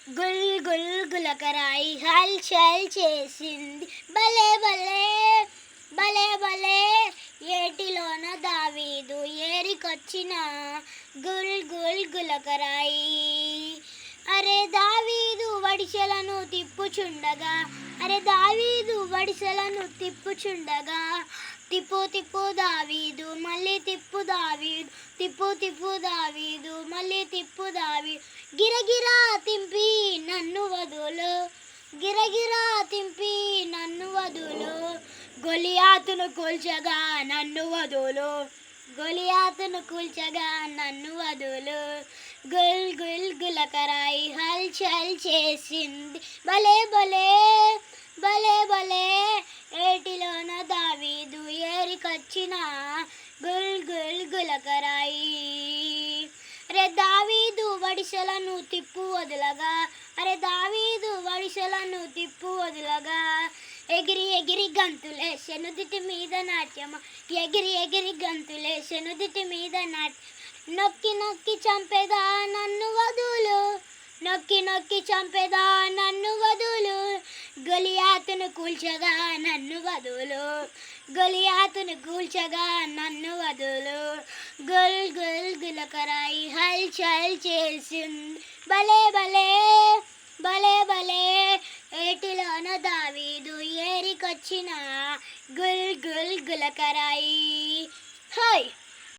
గుల్ గుల్ గులకరాయి హల్చల్ చేసింది భలే భలే భలే భలే ఏటిలోన దావీదు ఏరికొచ్చిన గుల్ గుల్ గులకరాయి. అరే దావీదు వడిసెలను తిప్పుచుండగా, అరే దావీదు వడిసెలను తిప్పుచుండగా, తిప్పు తిప్పు దావీదు మళ్ళీ తిప్పు దావీదు, తిప్పు తిప్పు దావీదు మళ్ళీ తిప్పు దావీదు. గిరగిరా తింపి నన్ను వదులు, గిరగిరా తింపి నన్ను వదులు, గొలియాతును కూల్చగా నన్ను వదులు, గొలియాతును కూల్చగా నన్ను వదులు. గుల్ గుల్ గులకరాయి హల్చల్ చేసింది భలే భలే భలే భలే ఏటిలోన దావీదు ఏరికొచ్చిన గుల్ గుల్ గులకరాయి. అరే దావీదు వడిసెలను తిప్పు వదలగా, అరే దావీదు వడిసెలను తిప్పు వదలగా, ఎగిరి ఎగిరి గంతులేసెను దిటి మీద నాట్యమా, ఎగిరి ఎగిరి గంతులేసెను దిటి మీద నాట్యం. నొక్కి నొక్కి చంపేదా నన్ను వదులు, నొక్కి నొక్కి చంపేదా నన్ను వదులు, గొలియాతును కూల్చగా నన్ను వదులు, గొలియాతును కూల్చగా నన్ను వదులు. గుల్ గుల్ గులకరాయి హల్చల్ చేసింది భలే భలే భలే భలే ఏటిలోన దావీదు ఏరికొచ్చిన గుల్ గుల్ గులకరాయి. హాయ్.